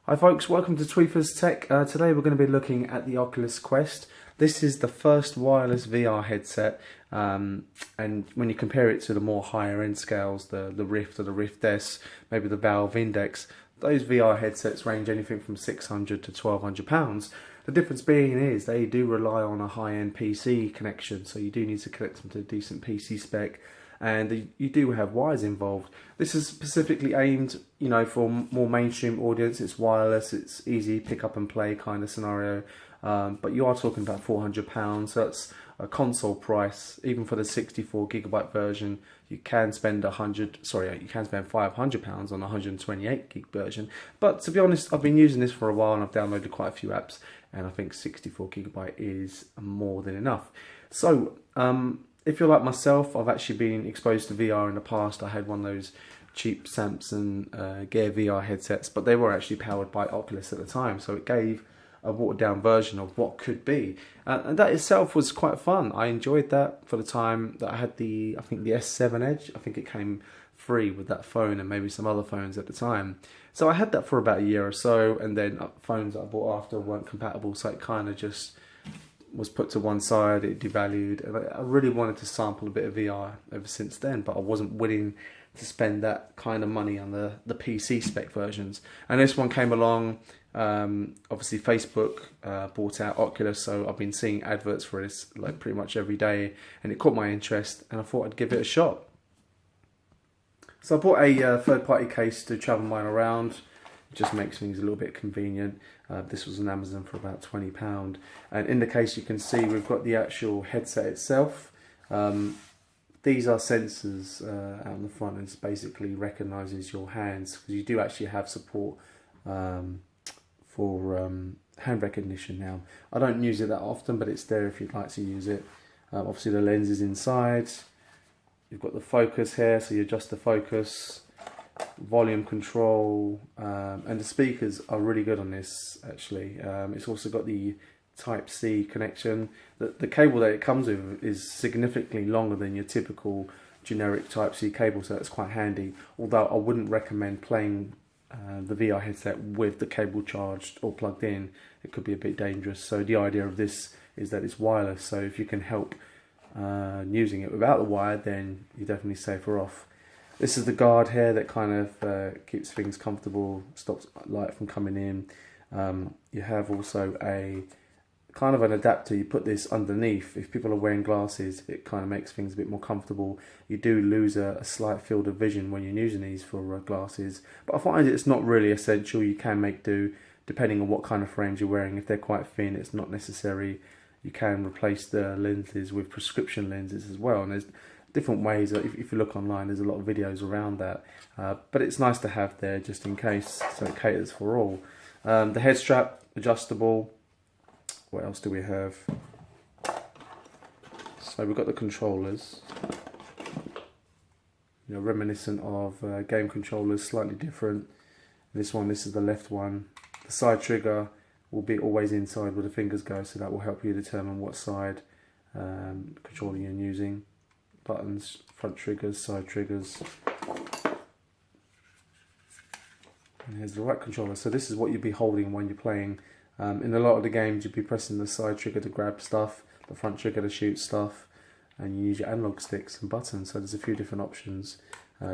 Hi folks, welcome to Tweefers Tech. Today we're going to be looking at the Oculus Quest. This is the first wireless VR headset, and when you compare it to the more higher end scales, the Rift or the Rift S, maybe the Valve Index, those VR headsets range anything from £600 to £1,200. The difference being is they do rely on a high-end PC connection, so you do need to connect them to a decent PC spec, and you do have wires involved. This is specifically aimed, for more mainstream audience. It's wireless, it's easy pick up and play kind of scenario, but you are talking about £400. So that's a console price. Even for the 64GB version, you can spend £500 on a 128GB version. But to be honest, I've been using this for a while and I've downloaded quite a few apps, and I think 64GB is more than enough. So if you're like myself, I've actually been exposed to VR in the past. I had one of those cheap Samsung Gear VR headsets, but they were actually powered by Oculus at the time, so it gave a watered down version of what could be, and that itself was quite fun. I enjoyed that for the time that I had the S7 Edge. I think it came free with that phone and maybe some other phones at the time. So I had that for about a year or so, and then phones that I bought after weren't compatible, so it kind of just was put to one side, it devalued, and I really wanted to sample a bit of VR ever since then, but I wasn't willing to spend that kind of money on the PC spec versions. And this one came along, obviously Facebook bought out Oculus, so I've been seeing adverts for this like pretty much every day, and it caught my interest, and I thought I'd give it a shot. So I bought a third-party case to travel mine around. It just makes things a little bit convenient. This was on Amazon for about £20, and in the case you can see we've got the actual headset itself. These are sensors out on the front, and it basically recognises your hands, because you do actually have support for hand recognition now. I don't use it that often, but it's there if you'd like to use it. Obviously the lens is inside. You've got the focus here, so you adjust the focus, volume control, and the speakers are really good on this actually. It's also got the Type-C connection. The cable that it comes with is significantly longer than your typical generic Type-C cable, so that's quite handy, although I wouldn't recommend playing the VR headset with the cable charged or plugged in. It could be a bit dangerous. So the idea of this is that it's wireless, so if you can help using it without the wire, then you're definitely safer off. This is the guard here that kind of keeps things comfortable, stops light from coming in. You have also a kind of an adapter. You put this underneath. If people are wearing glasses, it kind of makes things a bit more comfortable. You do lose a slight field of vision when you're using these for glasses, but I find it's not really essential. You can make do depending on what kind of frames you're wearing. If they're quite thin, it's not necessary. You can replace the lenses with prescription lenses as well, and there's different ways. If you look online, there's a lot of videos around that, but it's nice to have there just in case, so it caters for all. The head strap, adjustable. What else do we have? So we've got the controllers, reminiscent of game controllers, slightly different. This is the left one. The side trigger will be always inside where the fingers go, so that will help you determine what side controller you're using. Buttons, front triggers, side triggers. And here's the right controller. So this is what you'd be holding when you're playing. In a lot of the games, you'd be pressing the side trigger to grab stuff, the front trigger to shoot stuff, and you use your analog sticks and buttons. So there's a few different options.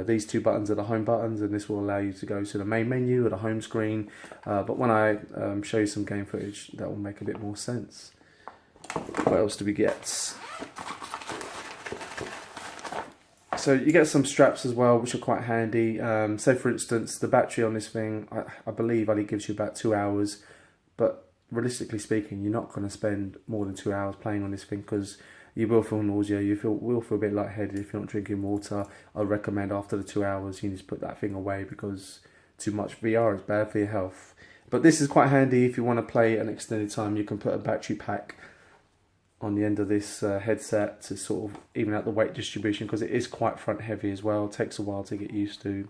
These two buttons are the home buttons, and this will allow you to go to the main menu or the home screen. But when I show you some game footage, that will make a bit more sense. What else do we get? So you get some straps as well, which are quite handy. Say for instance, the battery on this thing, I believe only gives you about 2 hours, but realistically speaking, you're not going to spend more than 2 hours playing on this thing, because you will feel nausea, will feel a bit lightheaded if you're not drinking water. I recommend after the 2 hours, you need to put that thing away, because too much VR is bad for your health. But this is quite handy if you want to play an extended time. You can put a battery pack on the end of this headset to sort of even out the weight distribution, because it is quite front heavy as well. It takes a while to get used to,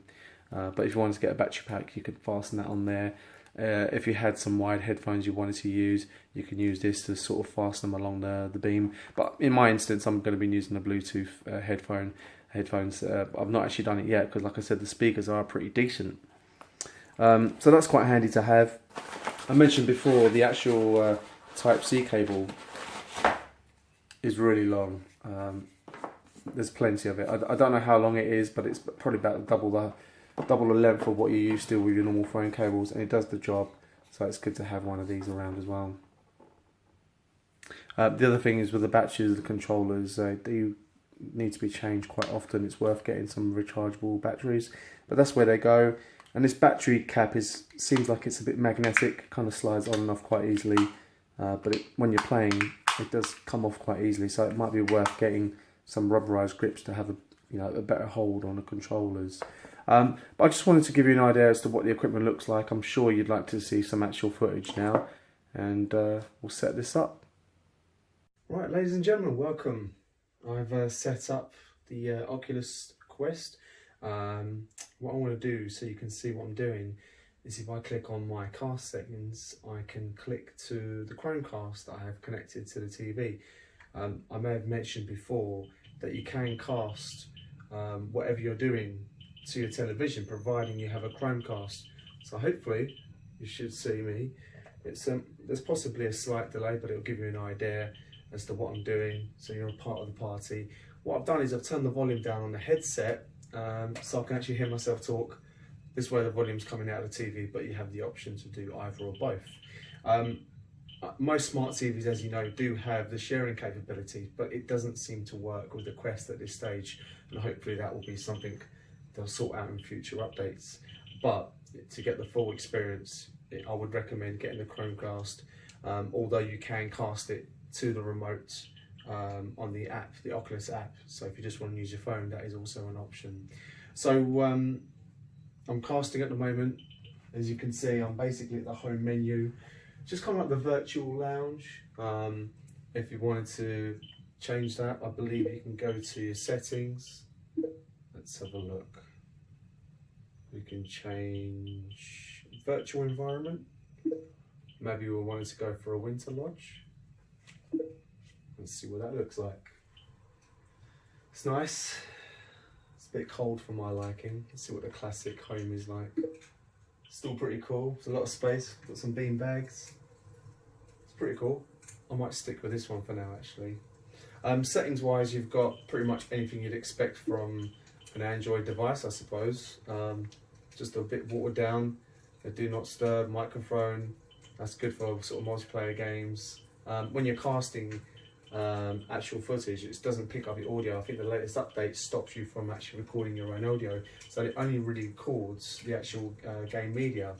but if you wanted to get a battery pack, you could fasten that on there. If you had some wired headphones you wanted to use, you can use this to sort of fasten them along the beam. But in my instance, I'm going to be using the Bluetooth headphones. I've not actually done it yet, because like I said, the speakers are pretty decent. So that's quite handy to have. I mentioned before the actual Type-C cable is really long. There's plenty of it. I don't know how long it is, but it's probably about double the length of what you're used to with your normal phone cables, and it does the job. So it's good to have one of these around as well. The other thing is with the batteries, the controllers, they do need to be changed quite often. It's worth getting some rechargeable batteries, but that's where they go. And this battery cap seems like it's a bit magnetic, kind of slides on and off quite easily, but when you're playing, it does come off quite easily. So it might be worth getting some rubberized grips to have a better hold on the controllers. But I just wanted to give you an idea as to what the equipment looks like. I'm sure you'd like to see some actual footage now, and we'll set this up. Right, ladies and gentlemen, welcome. I've set up the Oculus Quest. What I want to do, so you can see what I'm doing, is if I click on my cast settings, I can click to the Chromecast that I have connected to the TV. I may have mentioned before that you can cast whatever you're doing to your television, providing you have a Chromecast. So hopefully you should see me. There's possibly a slight delay, but it'll give you an idea as to what I'm doing, so you're a part of the party. What I've done is I've turned the volume down on the headset, so I can actually hear myself talk. This way the volume's coming out of the TV, but you have the option to do either or both. Most smart TVs, as you know, do have the sharing capability, but it doesn't seem to work with the Quest at this stage, and hopefully that will be something they'll sort out in future updates. But to get the full experience, I would recommend getting the Chromecast, although you can cast it to the remote on the app, the Oculus app. So if you just want to use your phone, that is also an option. So I'm casting at the moment. As you can see, I'm basically at the home menu, just kind of like the virtual lounge. If you wanted to change that, I believe you can go to your settings. Let's have a look. We can change virtual environment. Maybe we wanted to go for a winter lodge. Let's see what that looks like. It's nice. It's a bit cold for my liking. Let's see what the classic home is like. Still pretty cool. There's a lot of space. Got some bean bags. It's pretty cool. I might stick with this one for now, actually. Settings wise, you've got pretty much anything you'd expect from an Android device, I suppose. Just a bit watered down. The do not disturb microphone. That's good for sort of multiplayer games. When you're casting actual footage, it doesn't pick up your audio. I think the latest update stops you from actually recording your own audio, so it only really records the actual game media.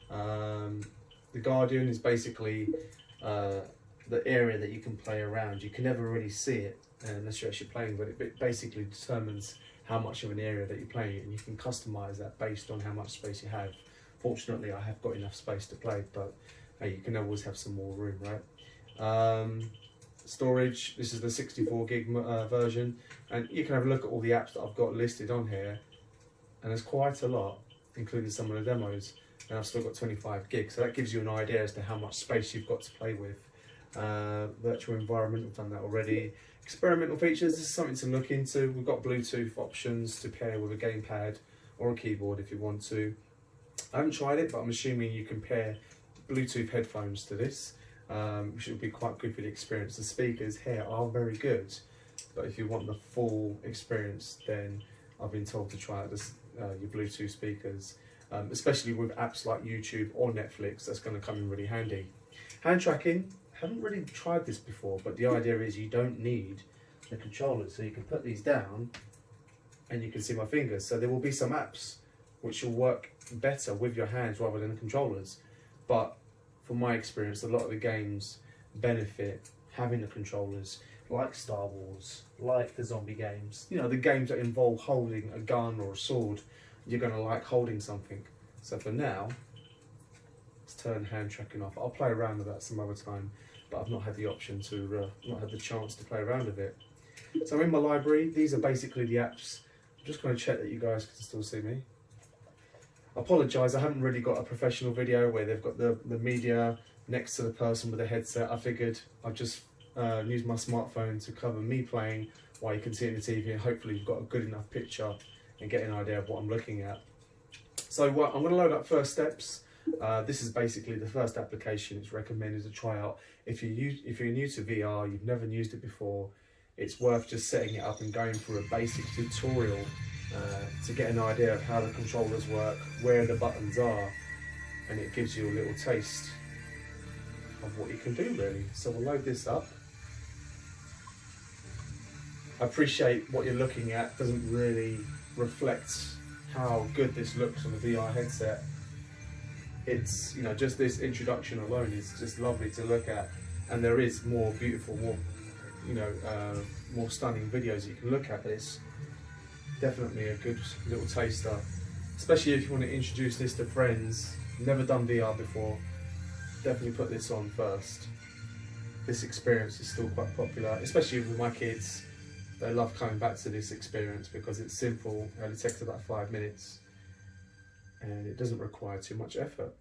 The Guardian is basically the area that you can play around. You can never really see it unless you're actually playing, but it basically determines how much of an area that you're playing, and you can customize that based on how much space you have. Fortunately, I have got enough space to play, but hey, you can always have some more room, right? Storage, this is the 64 gig version, and you can have a look at all the apps that I've got listed on here, and there's quite a lot, including some of the demos, and I've still got 25 gigs, so that gives you an idea as to how much space you've got to play with. Virtual environment, we've done that already. Experimental features, this is something to look into. We've got Bluetooth options to pair with a gamepad or a keyboard if you want to. I haven't tried it, but I'm assuming you can pair Bluetooth headphones to this, which will be quite good for the experience. The speakers here are very good, but if you want the full experience, then I've been told to try out this, your Bluetooth speakers, especially with apps like YouTube or Netflix. That's going to come in really handy. Hand tracking, haven't really tried this before, but the idea is you don't need the controllers, so you can put these down and you can see my fingers. So there will be some apps which will work better with your hands rather than the controllers, but from my experience, a lot of the games benefit having the controllers, like Star Wars, like the zombie games. You know, the games that involve holding a gun or a sword, you're going to like holding something. So for now, let's turn hand tracking off. I'll play around with that some other time, but I've not had the option to, not had the chance to play around with it. So in my library, these are basically the apps. I'm just going to check that you guys can still see me. I apologise, I haven't really got a professional video where they've got the media next to the person with a headset. I figured I'd just use my smartphone to cover me playing while you can see it in the TV, and hopefully you've got a good enough picture and get an idea of what I'm looking at. So I'm going to load up First Steps. This is basically the first application it's recommended to try out. If you're new to VR, you've never used it before, it's worth just setting it up and going through a basic tutorial to get an idea of how the controllers work, where the buttons are, and it gives you a little taste of what you can do really. So we'll load this up. I appreciate what you're looking at doesn't really reflect how good this looks on the VR headset. It's, you know, just this introduction alone is just lovely to look at, and there is more beautiful, more, you know, more stunning videos you can look at. But it's definitely a good little taster, especially if you want to introduce this to friends, never done VR before. Definitely put this on first. This experience is still quite popular, especially with my kids. They love coming back to this experience because it's simple, it only takes about 5 minutes and it doesn't require too much effort.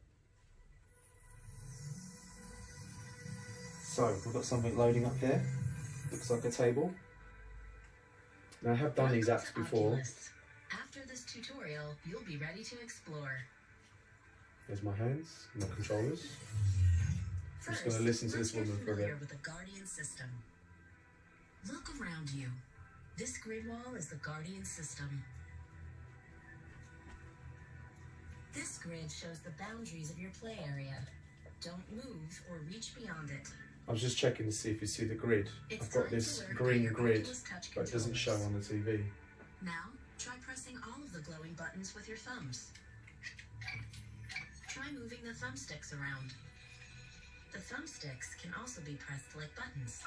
So we've got something loading up here, looks like a table. Now I have done these apps before. Oculus. After this tutorial, you'll be ready to explore. There's my hands, my controllers. I'm just going to listen to this woman for a bit. With the Guardian system. Look around you. This grid wall is the Guardian system. This grid shows the boundaries of your play area. Don't move or reach beyond it. I was just checking to see if you see the grid. I've got this green grid, but it doesn't show on the TV. Now, try pressing all of the glowing buttons with your thumbs. Try moving the thumbsticks around. The thumbsticks can also be pressed like buttons.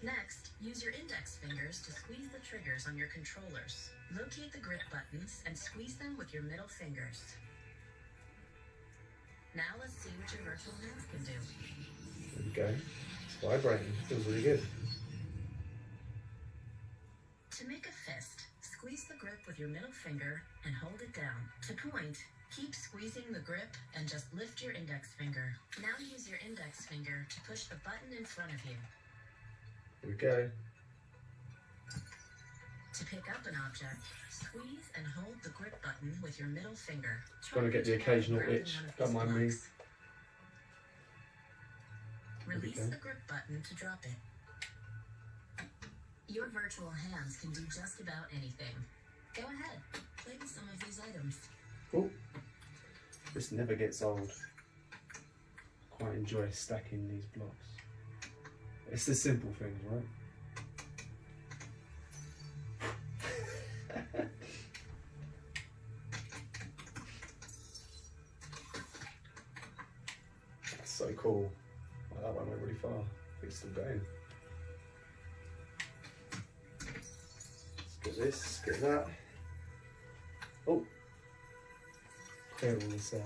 Next, use your index fingers to squeeze the triggers on your controllers. Locate the grip buttons and squeeze them with your middle fingers. Now let's see what your virtual hands can do. There we go. It's vibrating. Feels really good. To make a fist, squeeze the grip with your middle finger and hold it down. To point, keep squeezing the grip and just lift your index finger. Now use your index finger to push the button in front of you. Here we go. To pick up an object, squeeze and hold the grip button with your middle finger. Gonna get the occasional itch. Don't mind me. Release the grip button to drop it. Your virtual hands can do just about anything. Go ahead, play with some of these items. Oh, this never gets old. I quite enjoy stacking these blocks. It's the simple things, right? That's so cool. Oh, that one went really far. It's still going. Let's get this, get that. Oh, clear all this out.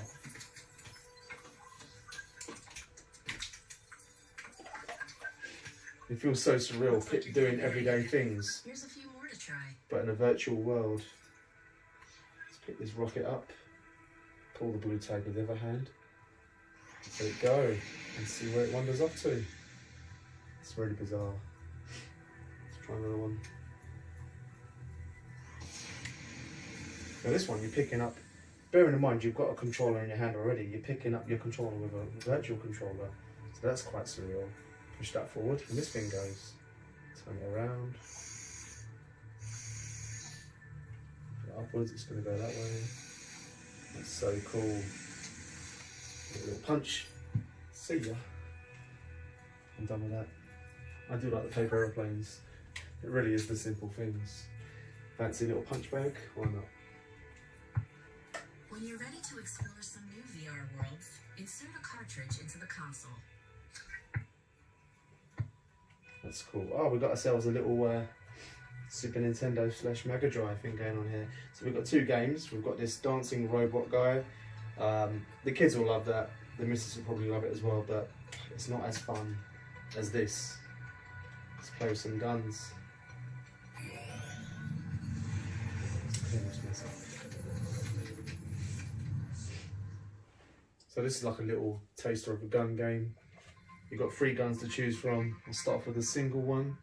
It feels so surreal doing everyday things. Here's a few more to try. But in a virtual world. Let's pick this rocket up, pull the blue tag with the other hand, let it go, and see where it wanders off to. It's really bizarre. Let's try another one. Now this one you're picking up, bearing in mind you've got a controller in your hand already, you're picking up your controller with a virtual controller. So that's quite surreal. Push that forward and this thing goes. Turn it around. Upwards, it's going to go that way. That's so cool. A little punch. See ya. I'm done with that. I do like the paper aeroplanes. It really is the simple things. Fancy little punch bag? Why not? When you're ready to explore some new VR worlds, insert a cartridge into the console. That's cool. Oh, we've got ourselves a little Super Nintendo / Mega Drive thing going on here. So we've got two games. We've got this dancing robot guy. The kids will love that. The missus will probably love it as well, but it's not as fun as this. Let's play with some guns. So this is like a little taster of a gun game. You've got 3 guns to choose from. I'll start off with a single one.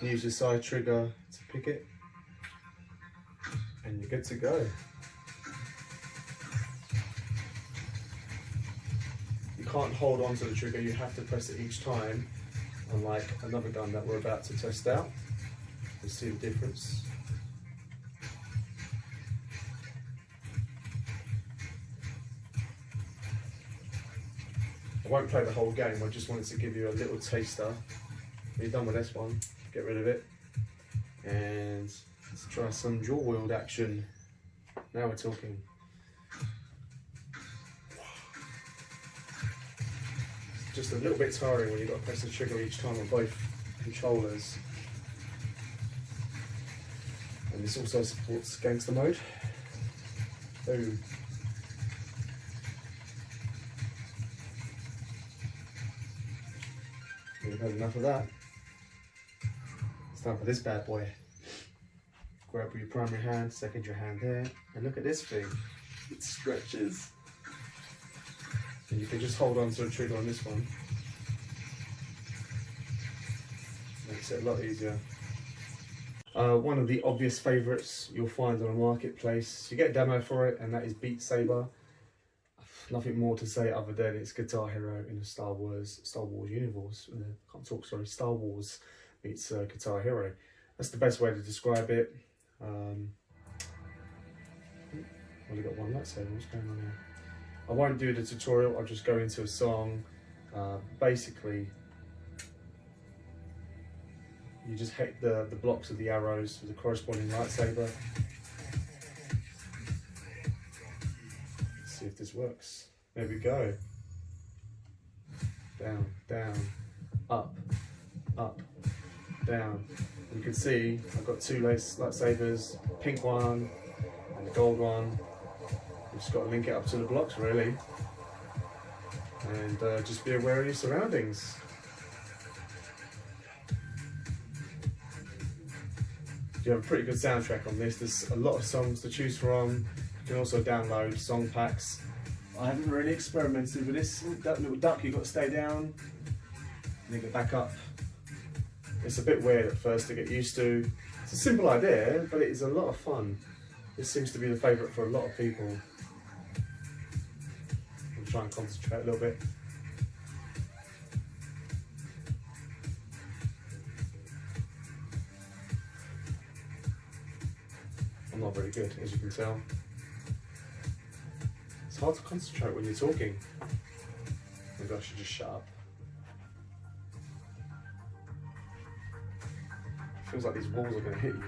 Use your side trigger to pick it. And you're good to go. can't hold on to the trigger, you have to press it each time, unlike another gun that we're about to test out. You'll see the difference. I won't play the whole game, I just wanted to give you a little taster. When you're done with this one, get rid of it. And let's try some dual wield action. Now we're talking. It's just a little bit tiring when you've got to press the trigger each time on both controllers. And this also supports gangster mode. Boom. We've had enough of that. It's time for this bad boy. Grab your primary hand, second your hand there, and look at this thing. It stretches. And you can just hold on to the trigger on this one. Makes it a lot easier. One of the obvious favourites you'll find on a marketplace. You get a demo for it, and that is Beat Saber. Nothing more to say other than it's Guitar Hero in the Star Wars universe. Star Wars meets Guitar Hero. That's the best way to describe it. Only got one lightsaber. What's going on here? I won't do the tutorial. I'll just go into a song. Basically, you just hit the blocks of the arrows with the corresponding lightsaber. See if this works. There we go. Down, down, up, up, down. You can see I've got two lightsabers, pink one and the gold one. You've just got to link it up to the blocks really. And just be aware of your surroundings. You have a pretty good soundtrack on this. There's a lot of songs to choose from. You can also download song packs. I haven't really experimented with this. That little duck, you've got to stay down and then get back up. It's a bit weird at first to get used to. It's a simple idea, but it is a lot of fun. This seems to be the favourite for a lot of people. I'll try and concentrate a little bit. I'm not very good, as you can tell. It's hard to concentrate when you're talking. Maybe I should just shut up. Feels like these walls are going to hit you.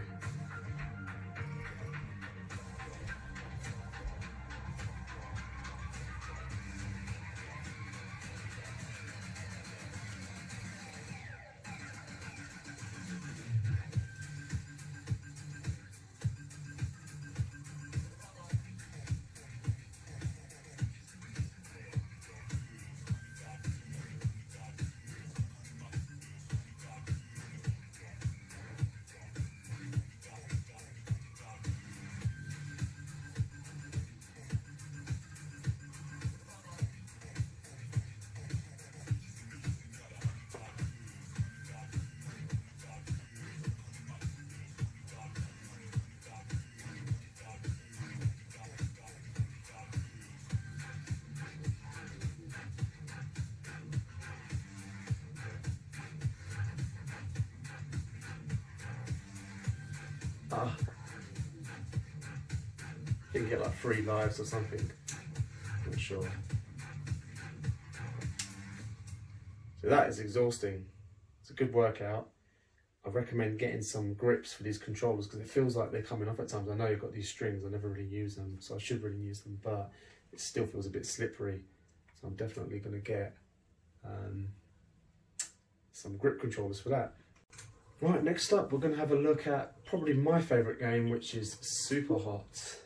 I think you get like 3 lives or something. Not sure. So that is exhausting. It's a good workout. I recommend getting some grips for these controllers because it feels like they're coming off at times. I know you've got these strings, I never really use them, so I should really use them, but it still feels a bit slippery. So I'm definitely going to get some grip controllers for that. Right, next up we're going to have a look at probably my favourite game, which is Super Hot.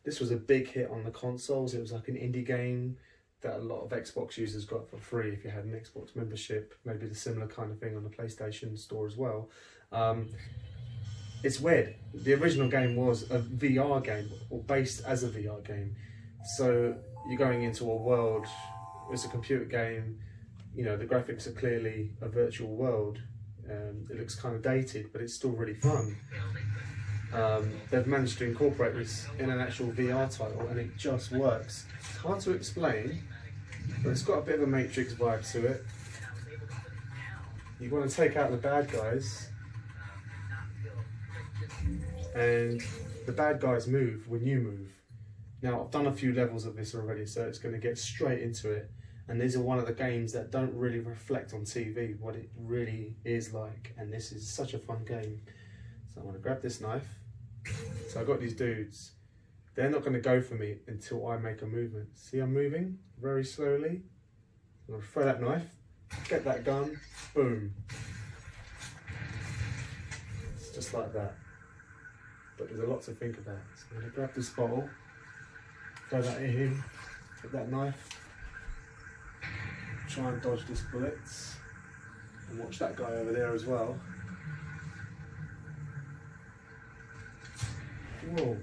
This was a big hit on the consoles. It was like an indie game that a lot of Xbox users got for free if you had an Xbox membership, maybe the similar kind of thing on the PlayStation store as well. It's weird. The original game was a VR game, or based as a VR game. So you're going into a world, it's a computer game, you know, the graphics are clearly a virtual world. It looks kind of dated, but it's still really fun. They've managed to incorporate this in an actual VR title and it just works. It's hard to explain, but it's got a bit of a Matrix vibe to it. You want to take out the bad guys, and the bad guys move when you move. Now, I've done a few levels of this already, so it's going to get straight into it. And these are one of the games that don't really reflect on TV what it really is like. And this is such a fun game. So I'm going to grab this knife. So I've got these dudes. They're not going to go for me until I make a movement. See, I'm moving very slowly. I'm going to throw that knife, get that gun, boom. It's just like that. But there's a lot to think about. So I'm going to grab this bottle, throw that in him, get that knife, try and dodge this bullets, and watch that guy over there as well. Whoa.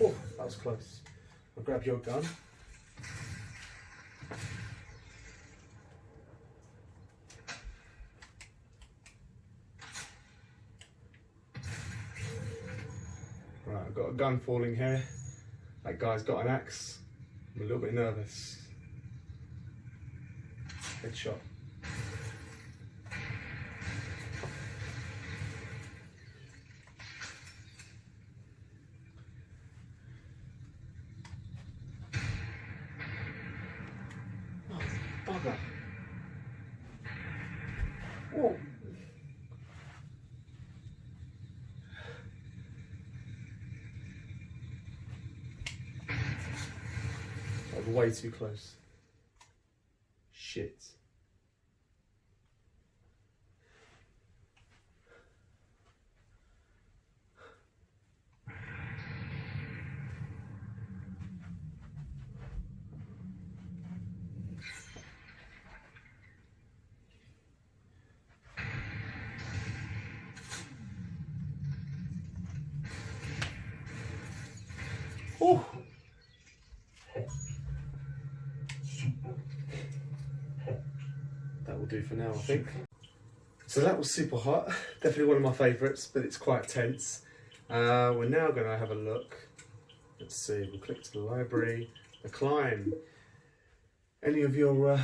Oh, that was close. I'll grab your gun. Right, I've got a gun falling here. That guy's got an axe. I'm a little bit nervous. Headshot. Oh, bugger. Whoa. That was way too close. Shit. Oh. That will do for now, I think. So that was super hot. Definitely one of my favourites, but it's quite tense. We're now going to have a look. Let's see, we'll click to the library. The climb. Any of your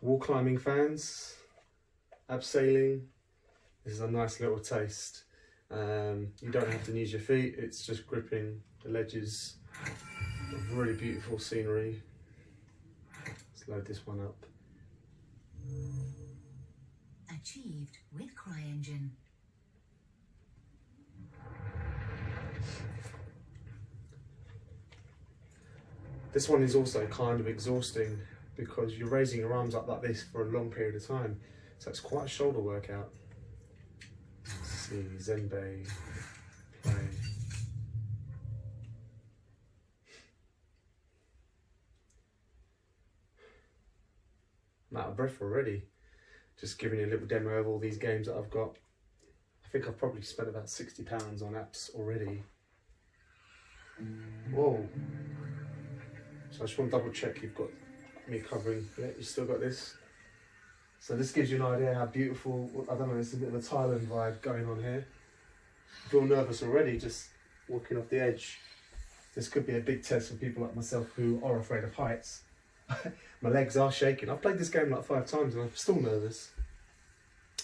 wall climbing fans? Abseiling? This is a nice little taste. You don't have to use your feet, it's just gripping the ledges. Really beautiful scenery. Let's load this one up. Achieved with CryEngine. This one is also kind of exhausting because you're raising your arms up like this for a long period of time. So it's quite a shoulder workout. Let's see, Zenbei, play. I'm out of breath already. Just giving you a little demo of all these games that I've got. I think I've probably spent about £60 on apps already. Whoa. So I just want to double check you've got me covering. Yeah, you still got this. So this gives you an idea how beautiful, I don't know, there's a bit of a Thailand vibe going on here. I feel nervous already just walking off the edge. This could be a big test for people like myself who are afraid of heights. My legs are shaking. I've played this game like 5 times and I'm still nervous.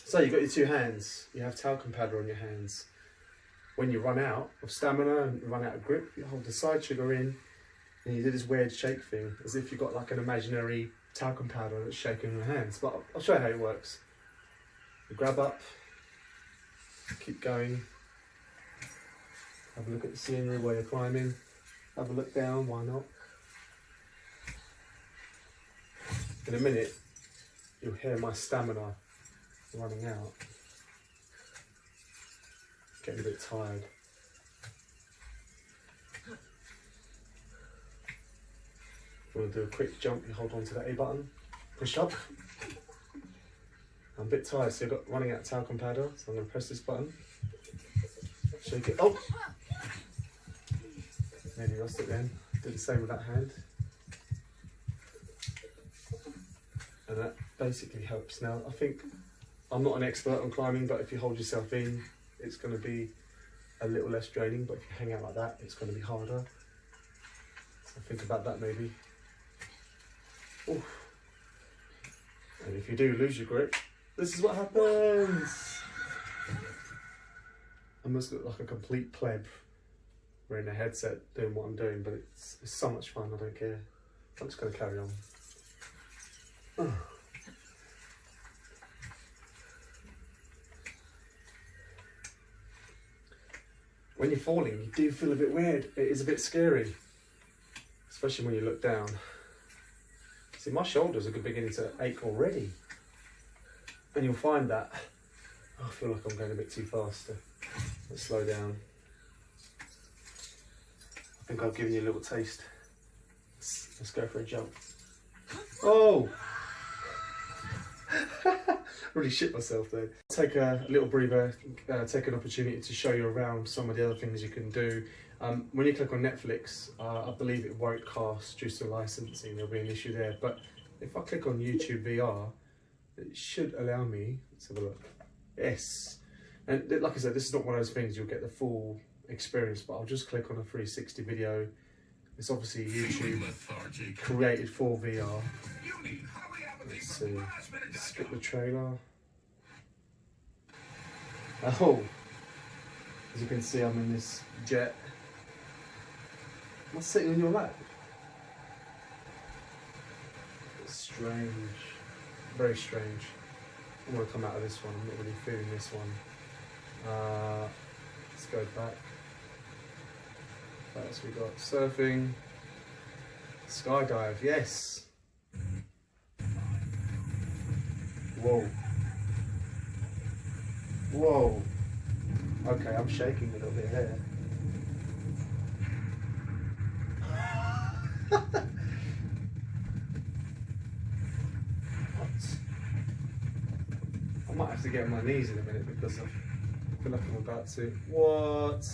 So you've got your 2 hands. You have talcum powder on your hands. When you run out of stamina and run out of grip, you hold the side trigger in and you do this weird shake thing, as if you've got like an imaginary talcum powder that's shaking in your hands. But I'll show you how it works. You grab up, keep going, have a look at the scenery while you're climbing, have a look down, why not? In a minute, you'll hear my stamina running out. Getting a bit tired. If you want to do a quick jump, you hold on to that A button, push up. I'm a bit tired, so I've got running out of talcum powder, so I'm going to press this button. Shake it. Oh! Nearly lost it then. Do the same with that hand. And that basically helps. Now, I think I'm not an expert on climbing, but if you hold yourself in, it's going to be a little less draining, but if you hang out like that, it's going to be harder. So think about that maybe. Oof. And if you do lose your grip, this is what happens. I must look like a complete pleb wearing a headset doing what I'm doing, but it's so much fun, I don't care. I'm just going to carry on. When you're falling, you do feel a bit weird. It is a bit scary, especially when you look down. See, my shoulders are beginning to ache already. And you'll find that, I feel like I'm going a bit too fast. Let's slow down. I think I've given you a little taste. Let's go for a jump. Oh! Really shit myself there. Take a little breather, take an opportunity to show you around some of the other things you can do. When you click on Netflix, I believe it won't cast due to licensing, there'll be an issue there. But if I click on YouTube VR, it should allow me, let's have a look. Yes. And like I said, this is not one of those things you'll get the full experience, but I'll just click on a 360 video. It's obviously YouTube created for VR. Let's see, skip the trailer. Oh, as you can see, I'm in this jet. Am I sitting on your lap? It's strange, very strange. I'm gonna come out of this one, I'm not really feeling this one. Let's go back. What else we got? Surfing, skydive, yes. Whoa. Whoa. Okay, I'm shaking a little bit here. What? I might have to get on my knees in a minute because I feel like I'm about to. What?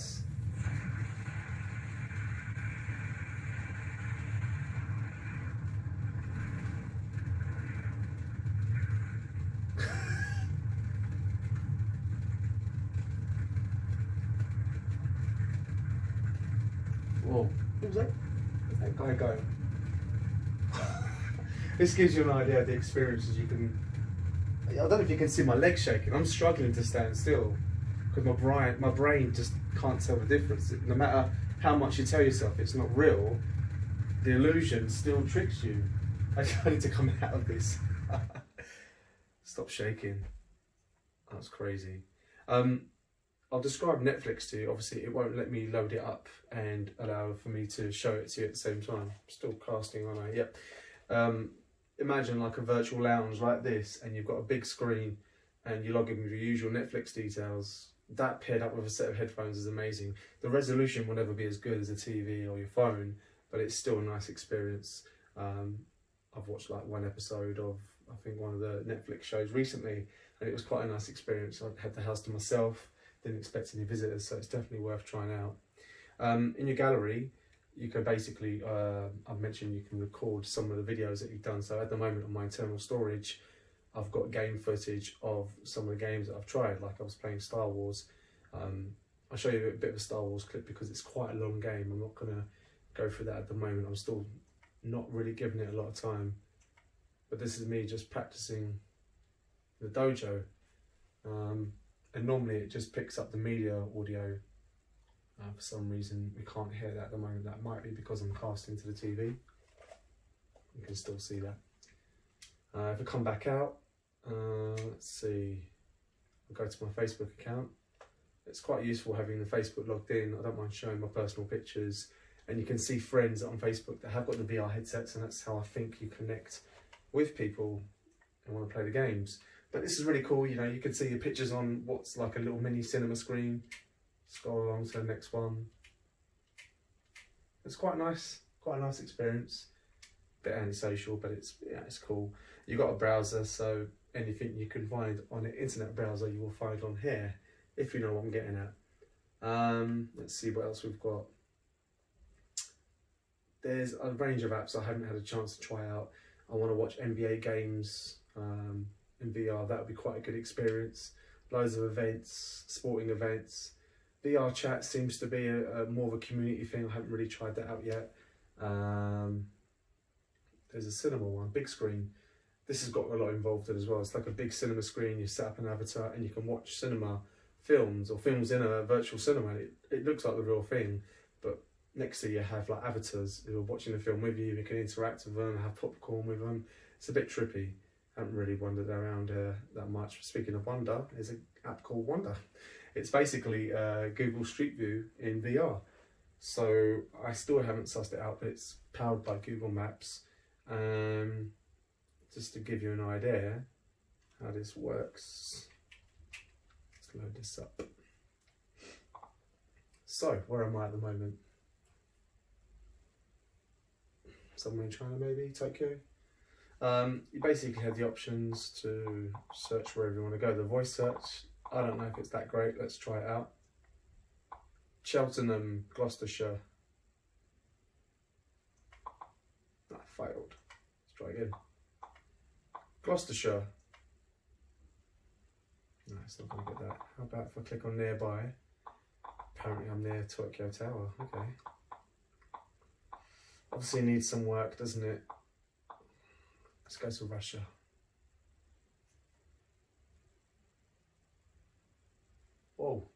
Whoa, who was that? That guy going. This gives you an idea of the experiences you can. I don't know if you can see my legs shaking. I'm struggling to stand still because my brain just can't tell the difference. No matter how much you tell yourself it's not real, the illusion still tricks you. I need to come out of this. Stop shaking. That's crazy. I'll describe Netflix to you. Obviously, it won't let me load it up and allow for me to show it to you at the same time. I'm still casting, aren't I? Yep. Imagine like a virtual lounge like this, and you've got a big screen, and you log in with your usual Netflix details. That paired up with a set of headphones is amazing. The resolution will never be as good as a TV or your phone, but it's still a nice experience. I've watched like one episode of, I think, one of the Netflix shows recently, and it was quite a nice experience. I had the house to myself. Didn't expect any visitors, so it's definitely worth trying out. In your gallery, you can basically, I've mentioned you can record some of the videos that you've done. So at the moment on my internal storage, I've got game footage of some of the games that I've tried, like I was playing Star Wars. I'll show you a bit of a Star Wars clip because it's quite a long game. I'm not going to go through that at the moment. I'm still not really giving it a lot of time. But this is me just practicing the dojo. And normally it just picks up the media audio. For some reason we can't hear that at the moment. That might be because I'm casting to the TV. You can still see that. If I come back out, let's see, I'll go to my Facebook account. It's quite useful having the Facebook logged in. I don't mind showing my personal pictures, and you can see friends on Facebook that have got the VR headsets, and that's how I think you connect with people and want to play the games. But this is really cool, you know, you can see your pictures on what's like a little mini cinema screen. Scroll along to the next one. It's quite nice experience. Bit antisocial, but it's cool. You've got a browser, so anything you can find on an internet browser you will find on here, if you know what I'm getting at. Let's see what else we've got. There's a range of apps I haven't had a chance to try out. I want to watch NBA games in VR. That would be quite a good experience. Loads of events, sporting events. VR chat seems to be a more of a community thing. I haven't really tried that out yet. There's a cinema one, big screen. This has got a lot involved in it as well. It's like a big cinema screen. You set up an avatar and you can watch cinema films or films in a virtual cinema. It looks like the real thing, but next to you have like avatars who are watching the film with you. You can interact with them, have popcorn with them. It's a bit trippy. I haven't really wandered around that much. Speaking of wonder, there's an app called Wonder. It's basically Google Street View in VR. So I still haven't sussed it out, but it's powered by Google Maps. Just to give you an idea how this works, let's load this up. So, where am I at the moment? Somewhere in China, maybe, Tokyo. You basically have the options to search wherever you want to go. The voice search, I don't know if it's that great, let's try it out. Cheltenham, Gloucestershire. That failed. Let's try again. Gloucestershire. No, it's not going to get that. How about if I click on nearby? Apparently I'm near Tokyo Tower. Okay. Obviously needs some work, doesn't it? Let's go to Russia. Whoa.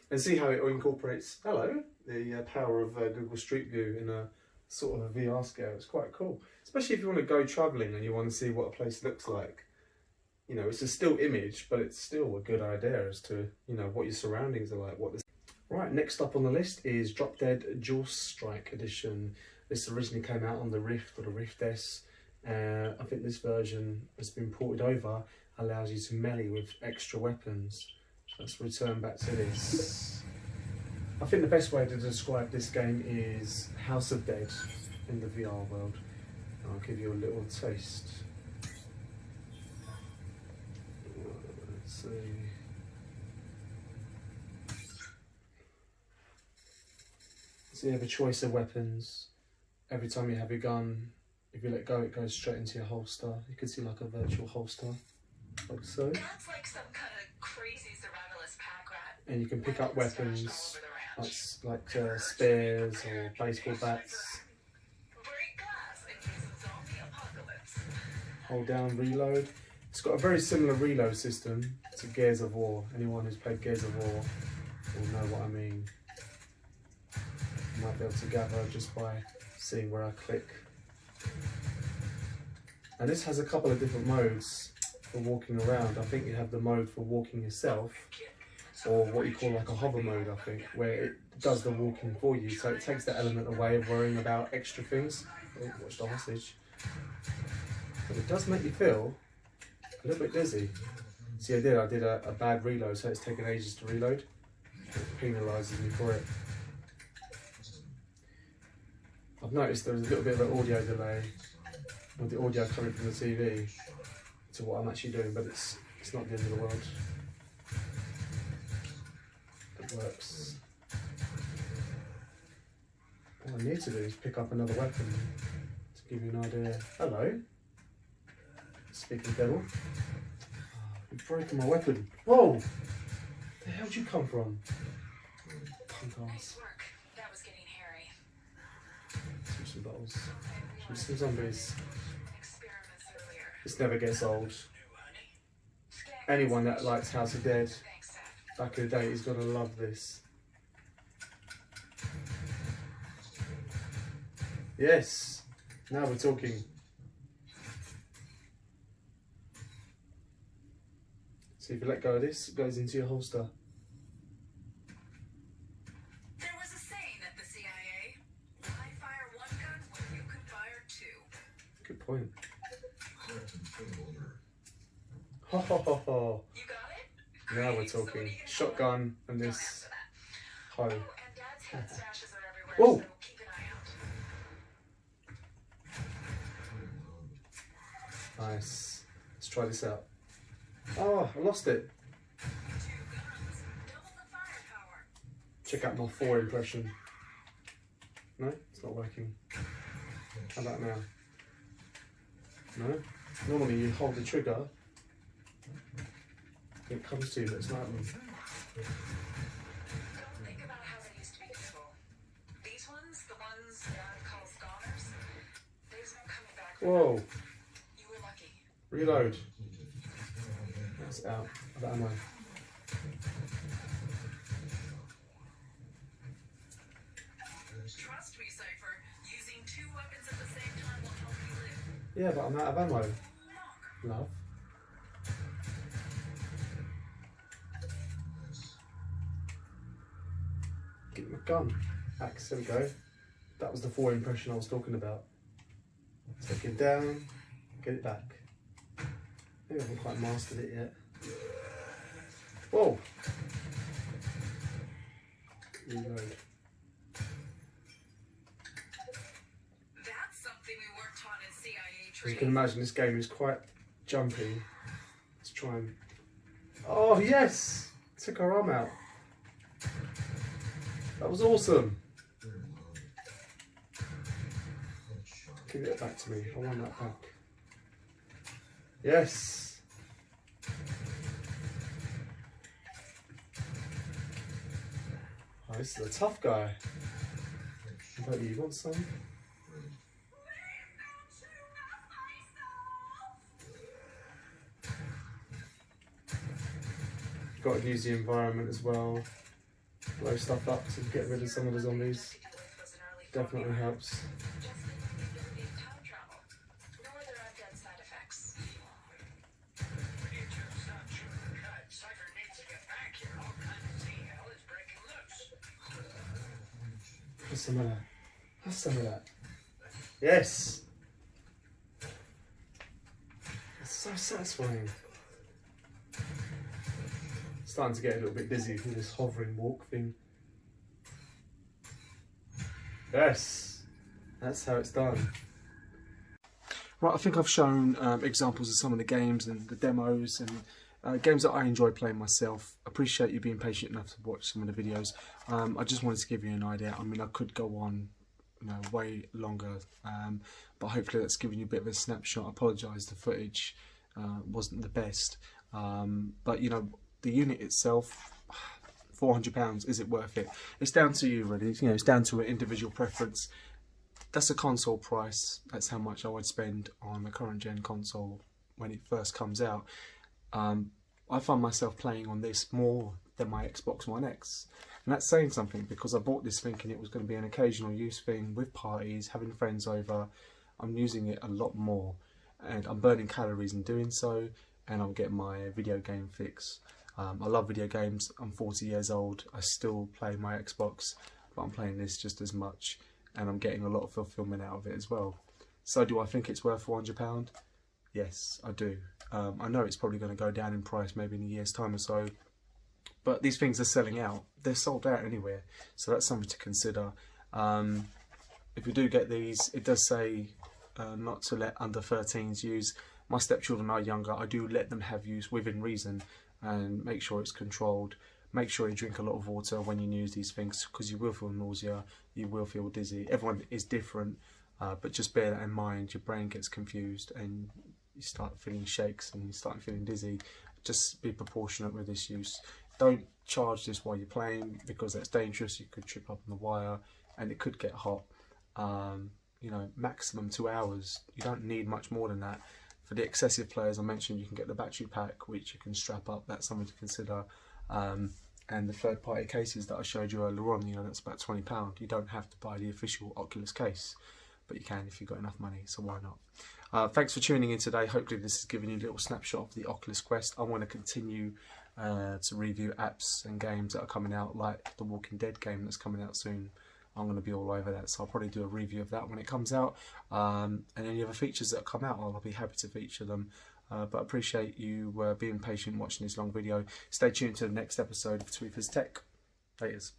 And see how it incorporates, hello, the power of Google Street View in a sort of a VR scale. It's quite cool, especially if you want to go travelling and you want to see what a place looks like. You know, it's a still image, but it's still a good idea as to, you know, what your surroundings are like. Right, next up on the list is Drop Dead Dual Strike Edition. This originally came out on the Rift or the Rift S. I think this version has been ported over, allows you to melee with extra weapons. So let's return back to this. I think the best way to describe this game is House of Dead in the VR world. I'll give you a little taste. Let's see. So you have a choice of weapons. Every time you have your gun, if you let go, it goes straight into your holster. You can see like a virtual holster, like so. That's like some kind of crazy survivalist pack rat. And you can pick up weapons like spears or baseball bats. Break glass in case of zombie apocalypse. Hold down, reload. It's got a very similar reload system to Gears of War. Anyone who's played Gears of War will know what I mean. You might be able to gather just by seeing where I click. And this has a couple of different modes for walking around. I think you have the mode for walking yourself, or what you call like a hover mode, I think, where it does the walking for you. So it takes the element away of worrying about extra things. Oh, watch the hostage. But it does make you feel a little bit dizzy. See, I did a bad reload, so it's taken ages to reload. It penalises me for it. I've noticed there's a little bit of an audio delay with the audio coming from the TV to what I'm actually doing, but it's not the end of the world. It works. What I need to do is pick up another weapon to give you an idea. Hello, speaking devil. Oh, you've broken my weapon. Whoa! Where the hell did you come from? Nice work. That was getting hairy. Shoot some bottles. Shoot some zombies. Experiments earlier. This never gets old. Anyone that likes House of Dead Thanks, Seth. back in the day is gonna love this. Yes, now we're talking. So if you let go of this, it goes into your holster. There was a saying at the CIA, why fire one gun when you could fire two? Good point. Ho ho ho ho. You got it? Now we're Great. So what are talking. you gonna Shotgun and call it? this Oh, hoe. and Dad's head stashes are everywhere, Whoa. so keep an eye out. Nice. Let's try this out. Oh, I lost it. 2 guns, double the firepower. Check out my 4 impression. No, it's not working. How about now? No? Normally you hold the trigger, it comes to you, but it's not happening. Whoa. You were lucky. Reload. That's out of ammo. Trust me, Cypher. Using 2 weapons at the same time will help you live. Yeah, but I'm out of ammo. Love. Get my gun. Axe, there we go. That was the 4 impression I was talking about. Take it down, get it back. Maybe I haven't quite mastered it yet. Whoa! Reload. That's something we weren't taught in CIA As you training. can imagine, this game is quite jumpy. Let's try and... Oh, yes! Took her arm out. That was awesome. Give it back to me. I want that back. Yes! Oh, this is a tough guy. How about you? You want some? Got to use the environment as well. Blow stuff up to get rid of some of the zombies. Definitely helps. Have some of that. Have some of that. Yes! It's so satisfying. Starting to get a little bit dizzy with this hovering walk thing. Yes! That's how it's done. Right, I think I've shown examples of some of the games and the demos and games that I enjoy playing myself. Appreciate you being patient enough to watch some of the videos. I just wanted to give you an idea. I mean, I could go on, you know, way longer, but hopefully that's given you a bit of a snapshot. I apologise, the footage wasn't the best, but you know, the unit itself, £400, is it worth it? It's down to you, really. You know, it's down to an individual preference. That's a console price. That's how much I would spend on a current gen console when it first comes out. I find myself playing on this more than my Xbox One X, and that's saying something, because I bought this thinking it was going to be an occasional use thing with parties, having friends over. I'm using it a lot more, and I'm burning calories in doing so, and I'm getting my video game fix. I love video games. I'm 40 years old. I still play my Xbox, but I'm playing this just as much, and I'm getting a lot of fulfillment out of it as well. So do I think it's worth £400? Yes, I do. I know it's probably going to go down in price maybe in a year's time or so, but these things are selling out. They're sold out anywhere, so that's something to consider. If you do get these, it does say not to let under 13s use. My stepchildren are younger. I do let them have use within reason, and make sure it's controlled. Make sure you drink a lot of water when you use these things, because you will feel nausea, you will feel dizzy. Everyone is different, but just bear that in mind. Your brain gets confused and you start feeling shakes and you start feeling dizzy. Just be proportionate with this use. Don't charge this while you're playing, because that's dangerous. You could trip up on the wire and it could get hot. You know, maximum 2 hours. You don't need much more than that. For the excessive players, I mentioned you can get the battery pack, which you can strap up. That's something to consider. And the third-party cases that I showed you earlier on, you know, that's about £20. You don't have to buy the official Oculus case, but you can if you've got enough money, so why not? Thanks for tuning in today. Hopefully this has given you a little snapshot of the Oculus Quest. I want to continue to review apps and games that are coming out, like the Walking Dead game that's coming out soon. I'm going to be all over that, so I'll probably do a review of that when it comes out. And any other features that come out, I'll be happy to feature them. But I appreciate you being patient watching this long video. Stay tuned to the next episode of Tweefers Tech. Laters.